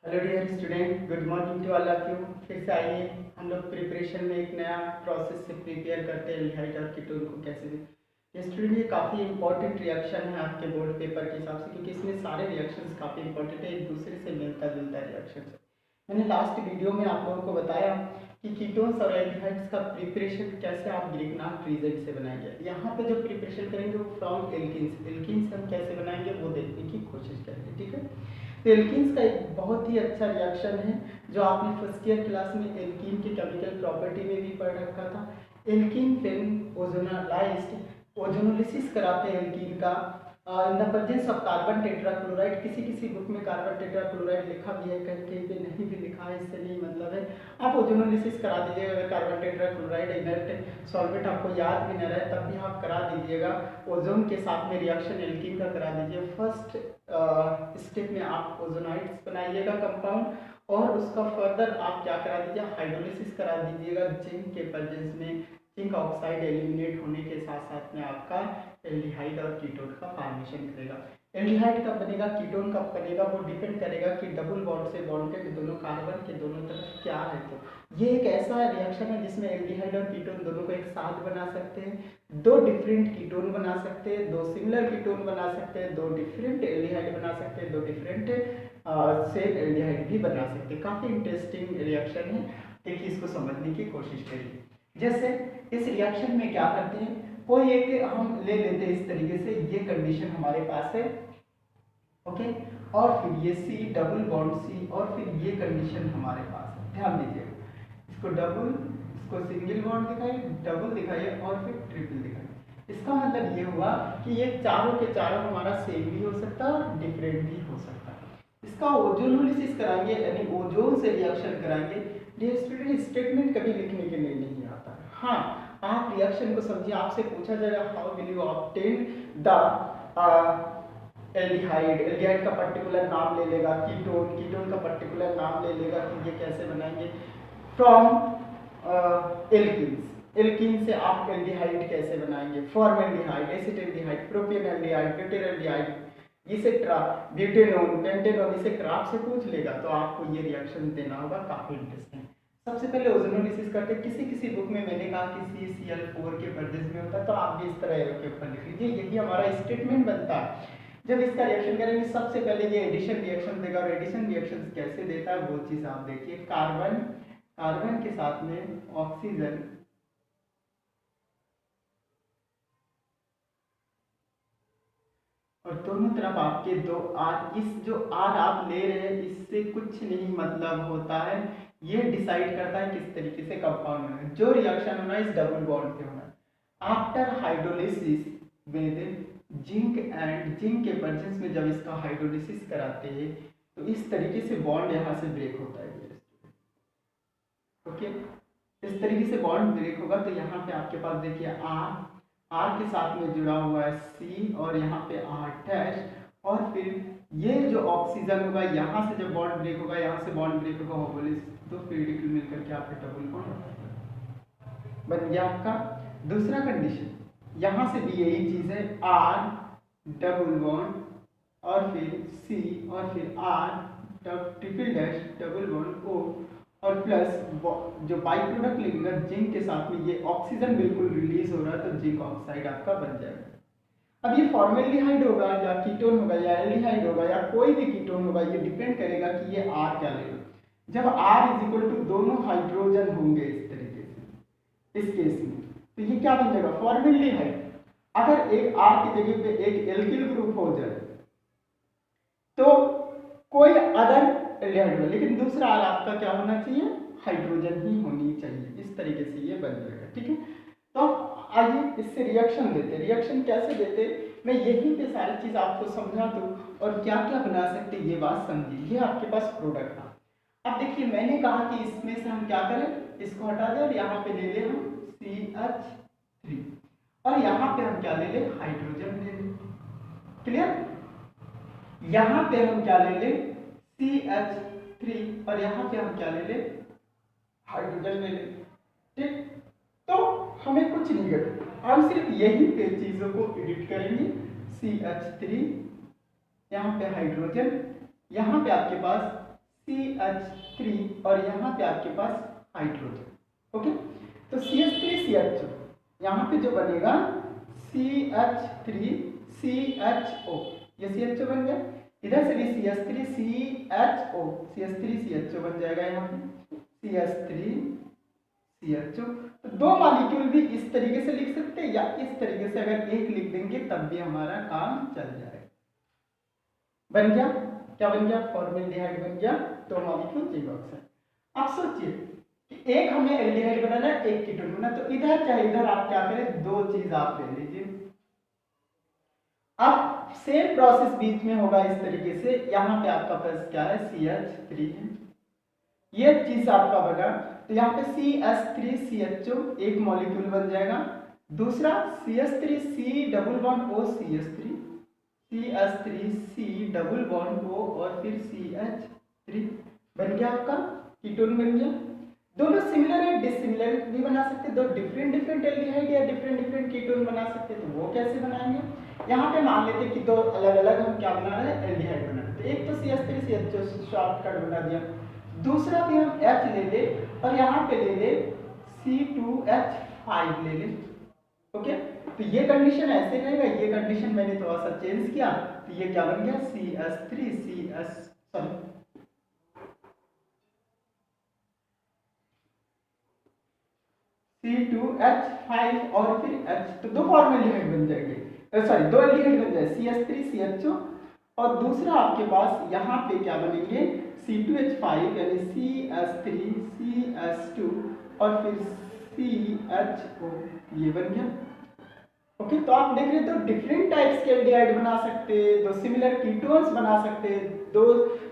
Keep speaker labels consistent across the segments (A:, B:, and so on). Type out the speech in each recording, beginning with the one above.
A: Hello dear student, good morning to all of you. फिर से आइए, हम लोग प्रिपरेशन में एक नया प्रोसेस से प्रिपेयर करते हैं एल्डिहाइड और कीटोन को कैसे भी। ये स्टूडेंट, ये काफ़ी इंपॉर्टेंट रिएक्शन है आपके बोर्ड पेपर के हिसाब से, क्योंकि इसमें सारे रिएक्शंस काफ़ी इंपॉर्टेंट है, एक दूसरे से मिलता जुलता रिएक्शन है। मैंने लास्ट वीडियो में आप लोगों को बताया कि कीटोन्स और एल्डिहाइड्स का प्रिपरेशन कैसे आप ग्रिग्नार्ड रिएजेंट से बनाएंगे। यहाँ पे जो प्रिपरेशन करेंगे वो फ्रॉम एल्किन्स, एल्किन्स हम कैसे बनाएंगे वो देखने की कोशिश करेंगे, ठीक है। तो एल्कीन्स का एक बहुत ही अच्छा रिएक्शन है जो आपने फर्स्ट ईयर क्लास में एल्कीन के केमिकल प्रॉपर्टी में भी पढ़ रखा था। एल्कीन फिल्म ओजोनालाइज्ड ओजोनोलिसिस कराते हैं एल्कीन का in the presence of carbon tetrachloride. किसी किसी बुक में कार्बन टेट्राक्लोराइड लिखा भी है, कहीं कहीं पे नहीं भी लिखा है, इससे नहीं मतलब है। आप ओजोनोलिसिस करा दीजिएगा, अगर कार्बन टेट्राक्लोराइड इनर्ट सॉल्वेंट आपको याद भी न रहे तब भी आप करा दीजिएगा। ओजोन के साथ में रिएक्शन एल्कीन का करा दीजिए। फर्स्ट स्टेप में आप ओजोनाइड्स बनाइएगा कंपाउंड, और उसका फर्दर आप क्या करा दीजिए, हाइड्रोलिसिस करा दीजिएगा जिंक के प्रेजेंस में। जिंक ऑक्साइड एलिमिनेट होने के साथ साथ में आपका एल्डिहाइड और कीटोन का फॉर्मेशन करेगा। एल्डिहाइड कब बनेगा, कीटोन कब बनेगा, वो डिपेंड करेगा कि डबल बॉन्ड से बॉन्डेड दोनों कार्बन के दोनों तरफ क्या है। तो ये एक ऐसा रिएक्शन है जिसमें एल्डिहाइड और कीटोन दोनों को एक साथ बना सकते हैं, दो डिफरेंट कीटोन बना सकते हैं, दो सिमिलर कीटोन बना सकते हैं, दो डिफरेंट एल्डिहाइड बना सकते हैं, दो डिफरेंट सेम एल्डिहाइड भी बना सकते हैं। काफ़ी इंटरेस्टिंग रिएक्शन है, देखिए इसको समझने की कोशिश करिए। जैसे इस रिएक्शन में क्या करते हैं, कोई एक हम ले लेते हैं इस तरीके से, ये कंडीशन हमारे पास है, ओके, और फिर ये सी डबल बॉन्ड सी, और फिर ये कंडीशन हमारे पास है। ध्यान दीजिएगा, इसको डबल, इसको सिंगल बॉन्ड दिखाइए, डबल दिखाइए और फिर ट्रिपल दिखाइए। इसका मतलब ये हुआ कि ये चारों के चारों हमारा सेम भी हो सकता है और डिफरेंट भी हो सकता है। इसका ओजोनोलिसिस कराएंगे, यानी ओजोन से रिएक्शन कराएंगे। डियर स्टूडेंट, स्टेटमेंट कभी लिखने के लिए नहीं आता। हाँ, आप रिएक्शन को समझिए, आपसे पूछा जाएगा how will you obtain the aldehyde, aldehyde का पर्टिकुलर नाम ले लेगा, कीटोन, कीटोन का पर्टिकुलर नाम ले लेगा कि ये कैसे बनाएंगे फ्रॉम एल्कीन्स। एल्कीन से आप एल्डिहाइड कैसे बनाएंगे, फॉर्मल्डिहाइड, एसिटाल्डिहाइड, प्रोपेनॉल्डिहाइड, ब्यूटेनॉल्डिहाइड, इसे ब्यूटेनोन, पेंटेनोन, इसे क्राफ से पूछ लेगा तो आपको ये रिएक्शन देना होगा। काफी इंटरेस्टिंग। सबसे पहले ओजोनोलिसिस करते हैं। किसी किसी बुक में मैंने कहा कि CCl4 के प्रेजेंस में होता है, तो आप भी इस तरह एरो के ऊपर लिख लीजिए, यही हमारा स्टेटमेंट बनता है। जब इसका रिएक्शन करेंगे सबसे पहले ये एडिशन रिएक्शन देगा, और एडिशन रिएक्शन कैसे देता है वो चीज आप देखिए। कार्बन, कार्बन के साथ में ऑक्सीजन, और दोनों तरफ आपके दो आर, इस जो आर आप ले रहे हैं इससे कुछ नहीं मतलब होता है, ये डिसाइड करता है किस तरीके से कंपाउंड होना है। जो रिएक्शन होना है इस डबल बॉन्ड से होना है। After hydrolysis with zinc and zinc के प्रेजेंस में जब इसका हाइड्रोलिसिस कराते हैं तो इस तरीके से बॉन्ड यहाँ से ब्रेक होता है। ओके, इस तरीके से बॉन्ड ब्रेक होगा तो यहाँ पे आपके पास देखिए आर, आर के साथ में जुड़ा हुआ है सी, और यहाँ पे आर डैश, और फिर ये जो ऑक्सीजन होगा यहाँ से जब बॉन्ड ब्रेक होगा, यहाँ से बॉन्ड ब्रेक होगा, होमोलिस दो पेडिकल मिलकर के आपके डबल बॉन्ड बन गया आपका। दूसरा कंडीशन, यहाँ से भी यही चीज है, आर डबल बॉन्ड और फिर सी और फिर R triple dash double bond O, और प्लस जो बाई प्रोडक्ट लगेगा जिंक के साथ में, ये ऑक्सीजन बिल्कुल रिलीज हो रहा है तो जिंक ऑक्साइड आपका बन जाएगा। अब ये फॉर्मल्डिहाइड होगा या कीटोन होगा या एल्डिहाइड होगा या कोई भी कीटोन होगा, ये डिपेंड करेगा कि ये आर क्या लेगा। जब आर इज इक्वल टू दोनों हाइड्रोजन होंगे इस तरीके से, इस केस में तो ये क्या बन जाएगा, फॉर्मल्डिहाइड। अगर एक आर की जगह पे एक एल्किल ग्रुप हो जाए तो कोई अदर एल्डिहाइड होगा, लेकिन दूसरा आर आपका क्या होना चाहिए, हाइड्रोजन ही होनी चाहिए। इस तरीके से ये बन जाएगा, ठीक है। तो आइए इससे रिएक्शन देते हैं। रिएक्शन कैसे देते, मैं यहीं पे सारी चीज आपको समझा दूं और क्या क्या बना सकते ये बात समझिए। ये आपके पास प्रोडक्ट था। अब देखिए मैंने कहा कि इसमें से हम क्या करें, इसको हटा दें और यहाँ पे ले लें हम CH3, और यहाँ पे हम क्या ले लें, हाइड्रोजन ले लें। क्लियर, यहाँ पे हम क्या ले लें, CH3, और यहाँ पे हम क्या ले लें, हाइड्रोजन ले लें। ठीक, तो हमें कुछ नहीं करना, हम सिर्फ यही पे चीजों को एडिट करेंगे। CH3, यहाँ पे हाइड्रोजन, यहाँ पे आपके पास CH3 और यहाँ पे आपके पास हाइड्रोजन। ओके, तो CH3CHO यहाँ पे जो बनेगा CH3CHO, ये CHO बन गया। इधर से भी CH3CHO बन जाएगा यहाँ पे CH3CHO। तो दो मॉलिक्यूल भी इस तरीके से लिख सकते हैं या इस तरीके से, अगर एक लिख देंगे तब भी हमारा काम चल जाएगा। बन गया, क्या बन गया? फॉर्मेल्डिहाइड बन गया। तो मॉलिक्यूल G-बॉक्स है। अब सोचिए कि एक हमें एल्डिहाइड बनाना है, एक कीटोन बनाना, तो इधर चाहे इधर आप क्या करें, दो चीज आप ले लीजिए। अब सेम प्रोसेस बीच में होगा इस तरीके से, यहाँ पे आपका पास क्या है, CH3 है, ये चीज आपका बना, तो यहाँ पे CH3CHO एक मॉलिक्यूल बन जाएगा। दूसरा CH3C double bond O CH3, CH3C double bond O और फिर CH3 बन गया, आपका कीटोन बन गया। दोनों सिमिलर है, डिसिमिलर भी बना सकते हैं, दो डिफरेंट डिफरेंट एल्डिहाइड या डिफरेंट डिफरेंट कीटोन बना सकते हैं। तो वो कैसे बनाएंगे, यहाँ पे मान लेते हैं कि दो अलग अलग हम क्या बना रहे हैं, एल्डिहाइड बना रहे हैं। तो एक तो CH3CHO शॉर्टकट बना दिया, दूसरा भी हम H ले ले और यहाँ पे ले ले C2H5 ले ले। ओके, तो ये कंडीशन ऐसे रहेगा, ये कंडीशन मैंने थोड़ा सा चेंज किया, तो ये क्या बन गया, C2H5 और फिर H, तो दो फॉर्मेल्डिहाइड बन जाएंगे, सॉरी दो एल्डिहाइड बन जाए, CH3CHO और दूसरा आपके पास यहाँ पे क्या बनेंगे, C2H5 यानी CH3CH2 और फिर CHO, ये बन गया। ओके, तो आप देख रहे हो, तो डिफरेंट टाइप्स के एल्डिहाइड बना सकते हैं, दो सिमिलर कीटोन्स बना सकते हैं, दो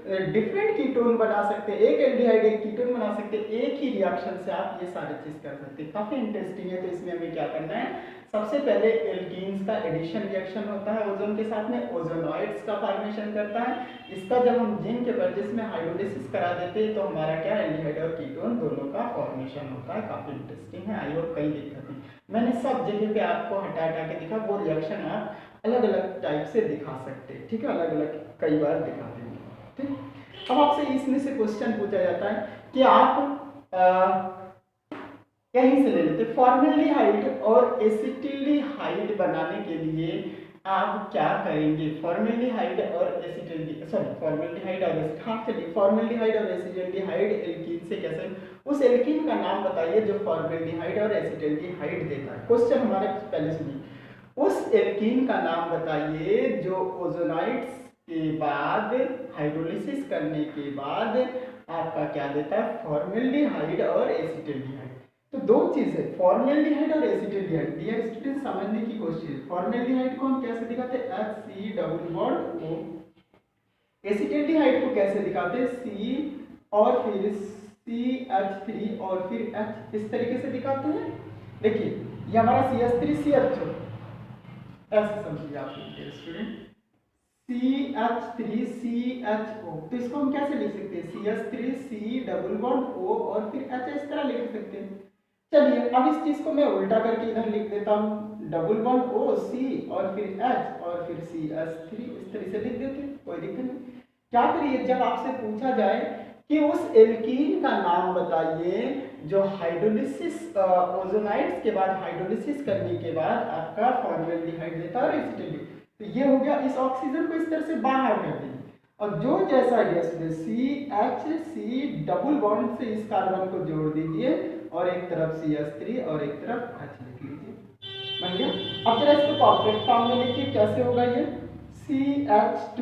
A: डिफरेंट कीटोन बना सकते हैं, एक एल्डिहाइड एक कीटोन बना सकते हैं, एक ही रिएक्शन से आप ये सारी चीज कर सकते हैं। काफी इंटरेस्टिंग है। तो इसमें हमें क्या करना है, सबसे पहले एल्कीन्स का एडिशन रिएक्शन होता है ओजोन के साथ में, ओजोनॉइड्स का फॉर्मेशन करता है। इसका जब हम जिंक के परजेस में हाइड्रोलिसिस करा देते हैं तो हमारा क्या, एल्डिहाइड और कीटोन दोनों का फॉर्मेशन होता है। काफी इंटरेस्टिंग है, आई होप कई दिक्कत नहीं, मैंने सब जगह पे आपको हटा हटा के दिखा, वो रिएक्शन आप अलग अलग टाइप से दिखा सकते हैं, ठीक है, अलग अलग कई बार दिखा देंगे। ठीक, अब आपसे इसमें से क्वेश्चन पूछा जाता है कि आप कहीं से ले लेते, फॉर्मेल्डिहाइड और एसिटिल्डिहाइड बनाने के लिए आप क्या करेंगे, फॉर्मेल्डिहाइड और एसिटिल्डिहाइड, सॉरी फॉर्मेल्डिहाइड और हाँ चलिए, फॉर्मेल्डिहाइड और एसिटिल्डिहाइड एल्कीन से कैसे, उस एल्कीन का नाम बताइए जो फॉर्मेल्डिहाइड और एसिटिल्डिहाइड देता है। क्वेश्चन हमारे पहले सुनिए, उस एल्कीन का नाम बताइए जो ओजोनाइड्स के बाद हाइड्रोलिसिस करने के बाद आपका क्या देता है, फॉर्मेल्डिहाइड और एसिटिल्डिहाइड। तो दो चीज है, फॉर्मेल्डिहाइड और एसिटिल्डिहाइड। डियर स्टूडेंट समझने की कोशिश, फॉर्मेल्डिहाइड को हम कैसे दिखाते हैं, HC डबल बॉन्ड O, एसिटिल्डिहाइड को कैसे दिखाते हैं, C और फिर CH3 और फिर H, इस तरीके से दिखाते हैं। देखिए ये हमारा CH3CHO, ऐसे समझिए आप स्टूडेंट, CH3CHO, तो इसको हम कैसे लिख सकते हैं, CH3C डबल बॉन्ड O और फिर H, इस तरह लिख सकते हैं। चलिए अब इस चीज को मैं उल्टा करके इधर लिख देता हूँ, डबल बॉन्ड O C और फिर H और फिर CH3, इस तरह से लिख देते हैं, कोई दिक्कत नहीं। क्या करिए, जब आपसे पूछा जाए कि उस एल्कीन का नाम बताइए जो हाइड्रोलिसिस ओजोनाइड्स के बाद हाइड्रोलिसिस करने के बाद आपका फॉर्मेल्डिहाइड देता है और एसिटिल्डिहाइड, तो ये हो गया, इस ऑक्सीजन को इस तरह से बाहर कर दीजिए और जो जैसा गैस में CH डबल बॉन्ड से इस कार्बन को जोड़ दीजिए और एक तरफ CH3 और एक तरफ H लिख लीजिए, बन गया। अब जरा इसको कॉम्पैक्ट फॉर्म में लिखिए, कैसे होगा ये, CH2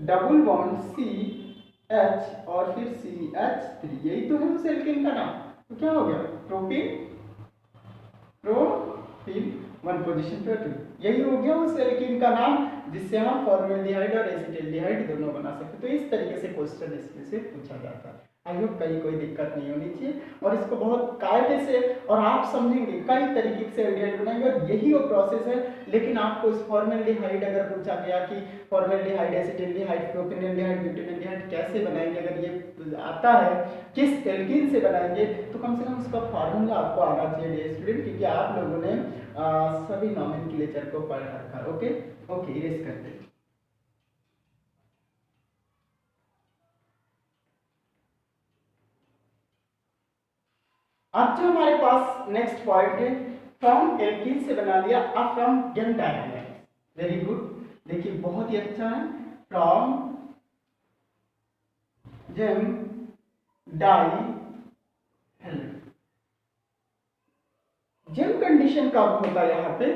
A: डबल बॉन्ड CH और फिर CH3, यही तो है उस एल्केन का नाम। तो क्या हो गया, प्रोपीन प्रोपीन वन पोजीशन पे 2, यही हो गया उस एल्कीन का नाम जिससे हम फॉर्मेल्डिहाइड और एसिटिल्डिहाइड दोनों बना सकते। तो इस तरीके से क्वेश्चन इसमें से पूछा जाता है। आई होप कहीं कोई दिक्कत नहीं होनी चाहिए और इसको बहुत कायदे से और आप समझेंगे कई तरीके से एल्डिहाइड बनाएंगे और यही वो प्रोसेस है। लेकिन आपको इस फॉर्मेल्डिहाइड अगर पूछा गया कि फॉर्मेल्डिहाइड, एसिटिल्डिहाइड, प्रोपेनॉल्डिहाइड, ब्यूटेनॉल्डिहाइड कैसे बनाएंगे, अगर ये आता है किस एल्कीन से बनाएंगे, तो कम से कम उसका फार्मूला आपको आना चाहिए स्टूडेंट, क्योंकि आप लोगों ने सभी नॉमेनक्लेचर को पढ़ रखा है। ओके ओके, इरेज करते हैं। अब जो हमारे पास नेक्स्ट पॉइंट है, फ्रॉम एल्कीन से बना लिया, अब from gem dihalide. Very good, देखिए बहुत ही अच्छा है। From gem di, gem condition कब होता है यहाँ पे,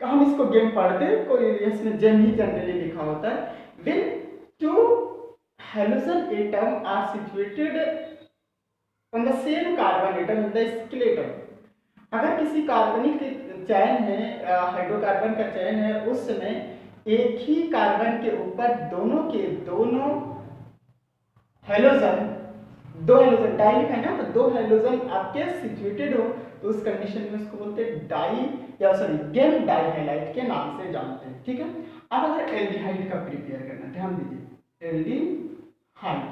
A: हम इसको गेम पढ़ते हैं, कोई इसमें जेम ही जनरली लिखा होता है। When two halogen atom are situated on the same carbon atom in the skeleton, अगर किसी कार्बनिक चैन है, हाइड्रोकार्बन का चैन है, उस समय एक ही कार्बन के ऊपर दोनों के दोनों हेलोजन, दो हेलोजन डाई लिखा है ना, तो दो हेलोजन आपके सिचुएटेड हो, तो उस कंडीशन में उसको बोलते हैं डाई, या सॉरी गेम डाइहाइलाइड के नाम से जानते हैं। ठीक है, अब अगर एल्डिहाइड का प्रिपेयर करना, ध्यान दीजिए, एल्डिहाइड,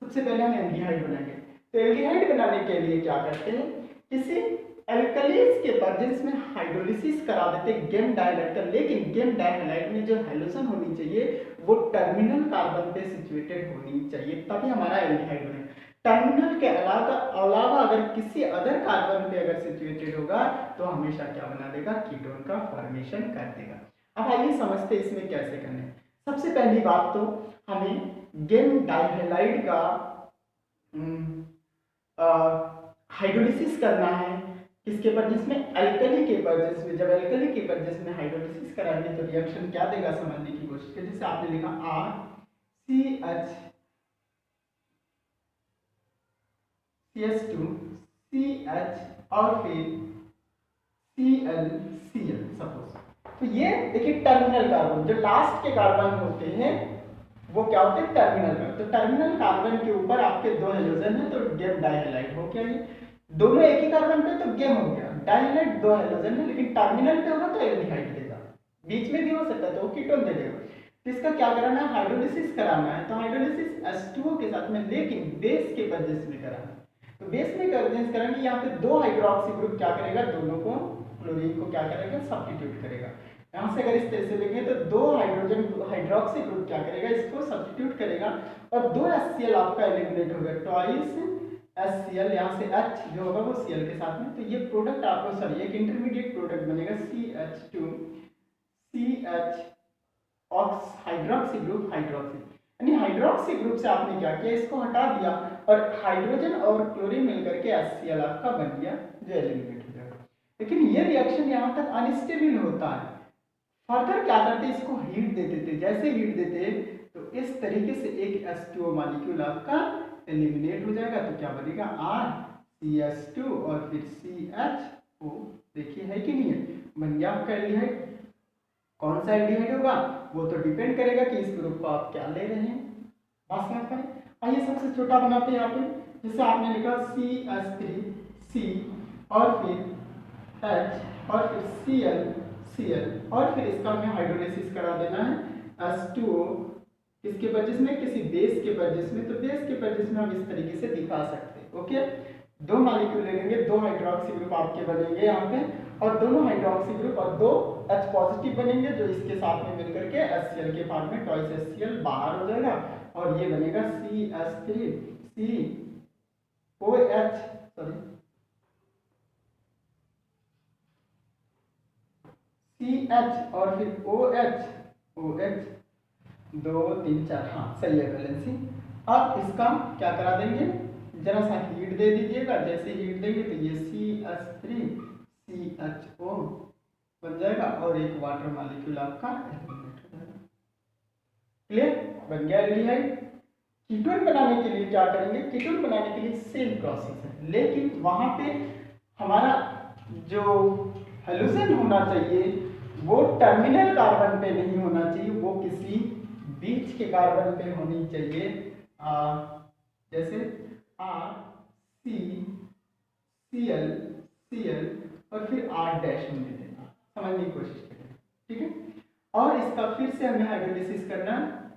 A: सबसे पहले हम एल्डिहाइड बनाएंगे। तो एल्डिहाइड बनाने के लिए क्या करते हैं, किसी एल्कलीज के प्रेजेंस में हाइड्रोलिसिस करा देते हैं गेम डाइहाइलाइड का, लेकिन गेम डाइहाइलाइड में जो हेलोजन होनी चाहिए वो टर्मिनल कार्बन पे सिचुएटेड होनी चाहिए, तभी हमारा एल्डिहाइड बनेगा। टर्मिनल के अलावा अगर किसी अदर कार्बन पे अगर सिचुएटेड होगा तो हमेशा क्या बना देगा, कीटोन का फॉर्मेशन कर देगा। अब आइए समझते इसमें कैसे करना है। सबसे पहली बात तो हमें गेम डाइहाइलाइड का हाइड्रोलिसिस करना है, किसके प्रेजेंस में, एल्कली के प्रेजेंस में। जब एल्कली के प्रेजेंस में हाइड्रोलिसिस कराएंगे तो रिएक्शन क्या देगा समझने की कोशिश करिए। जैसे आपने लिखा RCH CH2 CH और फिर ClCl सपोज, तो ये देखिए टर्मिनल कार्बन, जो लास्ट के कार्बन होते हैं वो क्या होते हैं, टर्मिनल कार्बन। तो टर्मिनल कार्बन के ऊपर आपके दो हेलोजन है, तो गेम डाइहाइलाइड हो गया। ये दोनों एक ही कार्बन पे तो गेम हो गया, डाइहाइलाइड दो हेलोजन है, लेकिन टर्मिनल पे होगा तो एल्डिहाइड देगा, बीच में भी हो सकता है तो वो कीटोन दे देगा। तो इसका क्या कराना है, हाइड्रोलिसिस कराना है, तो हाइड्रोलिसिस H2O के साथ में, लेकिन बेस के प्रेजेंस में कराना है। तो बेस में कंडेंस करेंगे, यहाँ पे दो हाइड्रोक्सी ग्रुप क्या करेगा, दोनों को क्लोरीन को क्या करेगा, सब्स्टिट्यूट करेगा। यहाँ से अगर इस तरह से देखें तो दो हाइड्रोजन हाइड्रोक्सी ग्रुप क्या करेगा, इसको सब्स्टिट्यूट करेगा, और दो HCl आपका एलिमिनेट होगा, ट्वाइस HCl, यहाँ से H जो होगा वो Cl के साथ में, तो ये प्रोडक्ट आपको सॉरी एक इंटरमीडिएट प्रोडक्ट बनेगा CH2 CH ऑक्स हाइड्रोक्सी ग्रुप हाइड्रोक्सी, यानी हाइड्रोक्सी ग्रुप से आपने क्या किया, इसको हटा दिया, और हाइड्रोजन और क्लोरीन मिलकर के HCl आपका बन गया, जो एलिमिनेट हो जाएगा। लेकिन ये रिएक्शन यहाँ तक अनस्टेबल होता है। फर्दर क्या करते, इसको हीट देते थे, जैसे हीट देते तो इस तरीके से एक H2O मॉलिक्यूल आपका एलिमिनेट हो जाएगा, तो क्या बनेगा RCH2 और फिर CHO, देखिए है कि नहीं है, बन गया आपका एल्डिहाइड। कौन सा एल्डिहाइड होगा वो तो डिपेंड करेगा कि इस ग्रुप को आप क्या ले रहे हैं, बात समझ पाए। आइए सबसे छोटा बनाते हैं यहाँ पे, जैसे आपने लिखा CH3C और फिर H और फिर Cl और फिर इसका हमें हाइड्रोलिसिस करा देना है H2O, किसके प्रेजेंस में, किसी बेस के प्रेजेंस में। तो बेस के प्रेजेंस में हम इस तरीके से दिखा सकते हैं। ओके, दो मॉलिक्यूल ले लेंगे, दो हाइड्रोक्सी ग्रुप आपके बनेंगे यहाँ पे, और दोनों हाइड्रोक्सी ग्रुप और दो H पॉजिटिव बनेंगे, जो इसके साथ में मिलकर के HCl के पार्ट में ट्वाइस HCl बाहर हो जाएगा, और ये बनेगा CH और फिर OH 2 3 4, हाँ सही है बैलेंसिंग। अब इसका क्या करा देंगे, जरा सा हीट दे दीजिएगा, जैसे हीट देंगे तो ये CH3CHO बन जाएगा, और एक वाटर मॉलिक्यूल आपका एलिमिनेट हो जाएगा। क्लियर, बन गया एल्डिहाइड। कीटोन बनाने के लिए क्या करेंगे, कीटोन बनाने के लिए सेम प्रोसेस है, लेकिन वहां पे हमारा जो हेलोजन होना चाहिए वो टर्मिनल कार्बन पे नहीं होना चाहिए, वो किसी बीच के कार्बन पे होनी चाहिए। जैसे RCCl और फिर R डैश होने देना, समझने की कोशिश करें, ठीक है। और इसका फिर से हमें हाइड्रोलिसिस करना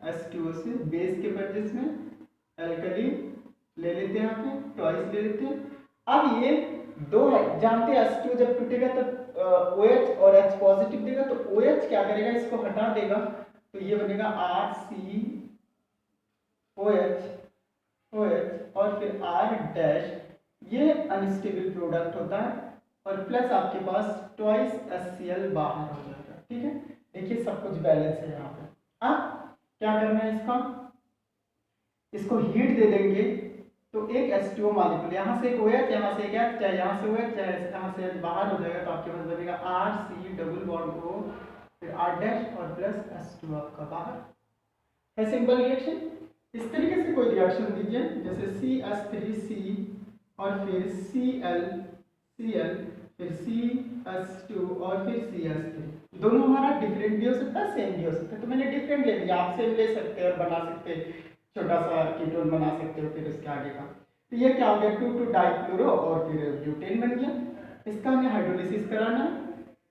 A: H2O से, बेस के प्रेजेंस में एल्कली ले लेते हैं, यहाँ पे ट्वाइस ले लेते हैं। अब ये दो है, जानते हैं H2 जब टूटेगा तो OH और H पॉजिटिव देगा, तो OH क्या करेगा, इसको हटा देगा, तो ये बनेगा RCOH और फिर R डैश ये अनस्टेबल प्रोडक्ट होता है और प्लस आपके पास ट्वाइस HCl बाहर हो जाएगा। ठीक है, देखिए सब कुछ बैलेंस है यहाँ पे। अब क्या करना है, इसको हीट दे देंगे तो एक H2O मॉलिक्यूल, यहाँ से एक OH, यहाँ से एक H, चाहे यहाँ से OH चाहे यहाँ से H बाहर हो जाएगा, तो आपके पास बनेगा RC डबल बॉन्ड O, फिर R डैश और प्लस H2 आपका बाहर है। Simple reaction. इस तरीके से कोई रिएक्शन दीजिए, जैसे CH3C और फिर Cl फिर CH2 और फिर CH3। दोनों हमारा डिफरेंट भी हो सकता है, सेम भी हो सकता है, तो मैंने डिफरेंट ले लिया, आप सेम ले सकते हैं और बना सकते हैं, छोटा सा कीटोन बना सकते हो। फिर उसके आगे का तो ये क्या हो गया, 2 डाइक्लोरो और फिर ब्यूटेन बन गया। इसका हमें हाइड्रोलिसिस कराना है,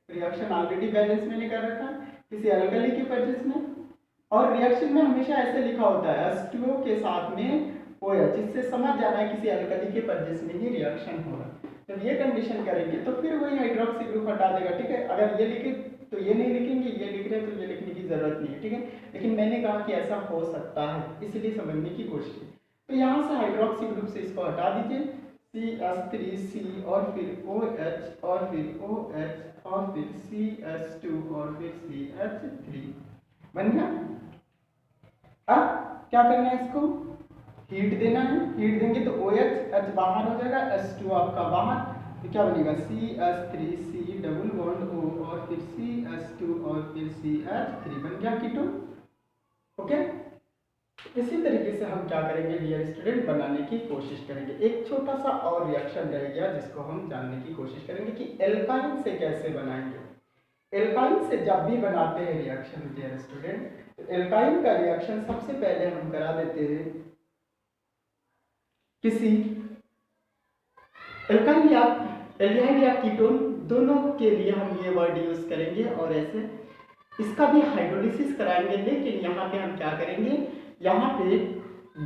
A: रिएक्शन ऑलरेडी बैलेंस मैंने कर रखा है किसी अल्कली के परचेस में, और रिएक्शन में हमेशा ऐसे लिखा होता है H2O के साथ में OH, जिससे समझ जाना है किसी अल्कली के परचेस में ही रिएक्शन हो रहा है। जब ये कंडीशन करेंगे तो फिर वही हाइड्रोक्सी ग्रुप हटा देगा। ठीक है, अगर ये लिखे तो ये नहीं लिखेंगे, ये लिख रहे हैं तो ये लिखने की जरूरत नहीं है। ठीक है, लेकिन मैंने कहा कि ऐसा हो सकता है, इसलिए समझने की कोशिश की। तो यहाँ से हाइड्रोक्सी ग्रुप से इसको हटा दीजिए, CH3C और फिर OH और फिर OH और फिर CH2 और फिर CH3 बन गया। अब क्या करना है, इसको हीट देना है। हीट देंगे तो OH H बाहर हो जाएगा, H2 आपका बाहर, तो क्या बनेगा CH3C डबल बॉन्ड O और फिर CH2 और फिर CH3 बन गया कीटोन। ओके, इसी तरीके से हम क्या करेंगे डियर स्टूडेंट, बनाने की कोशिश करेंगे। एक छोटा सा और रिएक्शन रह गया जिसको हम जानने की कोशिश करेंगे कि एल्काइन से कैसे बनाएंगे। एल्काइन से जब भी बनाते हैं रिएक्शन डियर स्टूडेंट, तो एल्काइन का रिएक्शन सबसे पहले हम करा देते हैं किसी एल्काइन या एल्डिहाइड या कीटोन, दोनों के लिए हम ये वर्ड यूज करेंगे, और ऐसे इसका भी हाइड्रोलिसिस कराएंगे। लेकिन यहाँ पे हम क्या करेंगे, यहाँ पे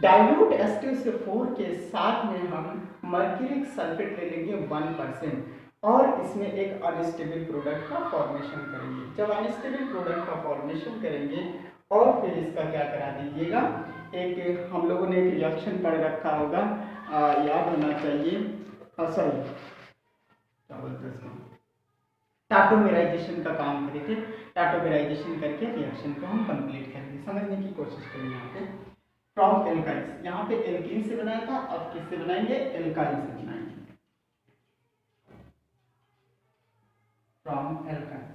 A: डाइल्यूट H2SO4 के साथ में हम मर्क्यूरिक सल्फेट ले लेंगे 1% और इसमें एक अनस्टेबल प्रोडक्ट का फॉर्मेशन करेंगे। जब अनस्टेबल प्रोडक्ट का फॉर्मेशन करेंगे और फिर इसका क्या करा दीजिएगा, एक हम लोगों ने एक रिएक्शन पढ़ रखा होगा, याद होना चाहिए, सॉरी क्या बोलते हैं इसको, टाटोमेराइजेशन का काम करे थे। टाटोमेराइजेशन करके रिएक्शन को हम कंप्लीट करेंगे, समझने की कोशिश करेंगे। यहाँ पे फ्रॉम एल्काइंस, यहाँ पे एल्कीन से बनाया था, अब किससे बनाएंगे, एल्काइन से बनाएंगे, फ्रॉम एल्काइन।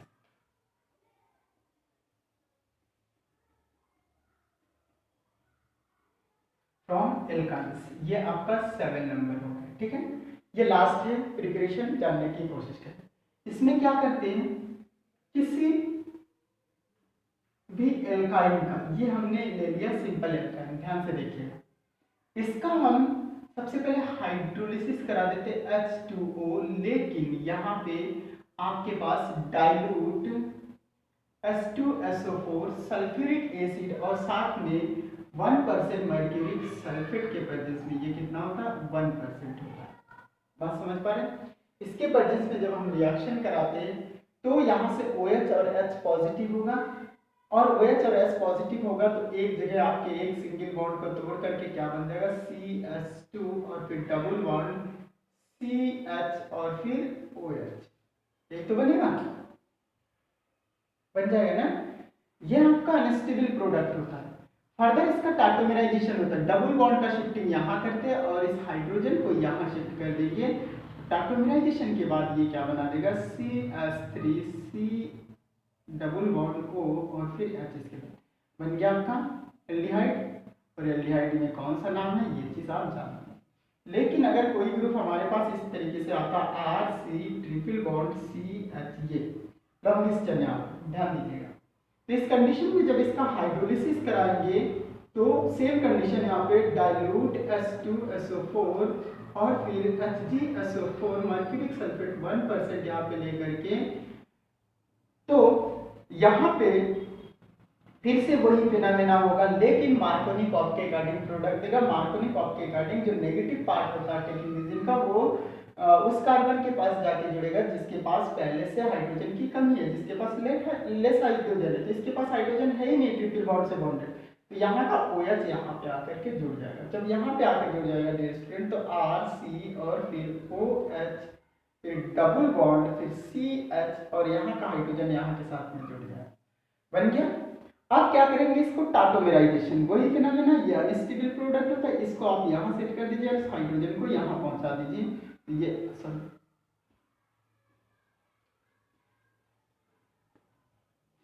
A: फ्रॉम एल्काइंस, ये आपका 7 नंबर हो गया। ठीक है, ये लास्ट है, प्रिपरेशन जानने की कोशिश करें। इसमें क्या करते हैं, किसी भी एल्काइन का, ये हमने ले लिया सिंपल एल्काइन, ध्यान से देखिएगा, इसका हम सबसे पहले हाइड्रोलिसिस करा देते H2O, लेकिन यहाँ पे आपके पास डाइल्यूट H2SO4 सल्फ्यूरिक एसिड और साथ में 1% मर्क्यूरिक सल्फेट के प्रेजेंस में, ये कितना होता है, 1% होता है। बात समझ पा रहे हैं। इसके प्रेजेंस में जब हम रिएक्शन कराते हैं तो यहाँ से OH और H पॉजिटिव होगा, और OH और H पॉजिटिव होगा तो एक जगह आपके एक सिंगल बॉन्ड को तोड़ करके क्या बन जाएगा, CH2 और फिर डबल बॉन्ड CH और फिर OH, एक तो बनेगा, बन जाएगा ना। यह आपका अनस्टेबल प्रोडक्ट होता है। फर्दर इसका टाटोमेराइजेशन होता है, डबल बॉन्ड का शिफ्टिंग यहाँ करते हैं और इस हाइड्रोजन को यहाँ शिफ्ट कर देंगे। टाटोमेराइजेशन के बाद ये क्या बना देगा, CH3C डबल बॉन्ड O और फिर H, इसके बाद बन गया आपका एल्डिहाइड। और एल्डिहाइड में कौन सा नाम है, ये चीज आप जानते हैं। लेकिन अगर कोई ग्रुप हमारे पास इस तरीके से आता RC ट्रिपल बॉन्ड CH, ये लंब लिस्ट चले, आप ध्यान दीजिएगा। तो इस कंडीशन में जब इसका हाइड्रोलिसिस कराएंगे तो सेम कंडीशन यहाँ पे डाइल्यूट H2SO4 और फिर HgSO4 मर्क्यूरिक सल्फेट 1% यहाँ पे लेकर के, तो यहाँ पे फिर से वही फिनोमेना होगा, लेकिन मार्कोनिकॉफ के अकॉर्डिंग प्रोडक्ट देगा। मार्कोनिकॉफ के अकॉर्डिंग जो नेगेटिव पार्ट होता है टेक्निक का, वो उस कार्बन के पास जाके जुड़ेगा जिसके पास पहले से हाइड्रोजन की कमी है, जिसके पास लेस हाइड्रोजन है, जिसके पास हाइड्रोजन है ही नहीं ट्रिपल बॉन्ड से बॉन्डेड, तो यहाँ का OH यहाँ पे आकर के जुड़ जाएगा। जब यहाँ पे आकर जुड़ जाएगा डियर स्टूडेंट, तो RC और फिर OH, फिर डबल बॉन्ड, फिर CH, और यहाँ का हाइड्रोजन यहाँ के साथ में जुड़ जाएगा। बन गया। आप क्या करेंगे, इसको टाटोमेराइजेशन, वही फिनोमेना, ये अनस्टेबल प्रोडक्ट होता है, इसको आप यहाँ सेट कर दीजिए, इस हाइड्रोजन को यहाँ पहुंचा दीजिए। ये सॉरी,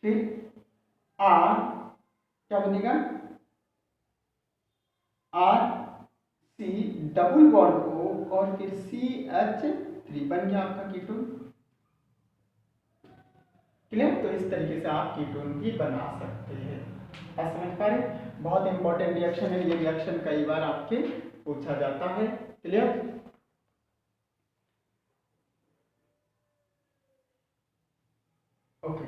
A: फिर R क्या बनेगा, RC डबल बॉन्ड O और फिर CH3 बन गया आपका कीटोन। क्लियर। तो इस तरीके से आप कीटोन भी बना सकते हैं। आप समझ पा रहे, बहुत इंपॉर्टेंट रिएक्शन है ये। रिएक्शन कई बार आपके पूछा जाता है। क्लियर। ओके,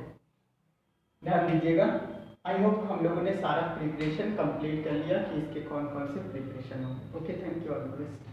A: ध्यान दीजिएगा। आई होप हम लोगों ने सारा प्रिपरेशन कंप्लीट कर लिया कि इसके कौन कौन से प्रिपरेशन होंगे। Okay, thank you all the best.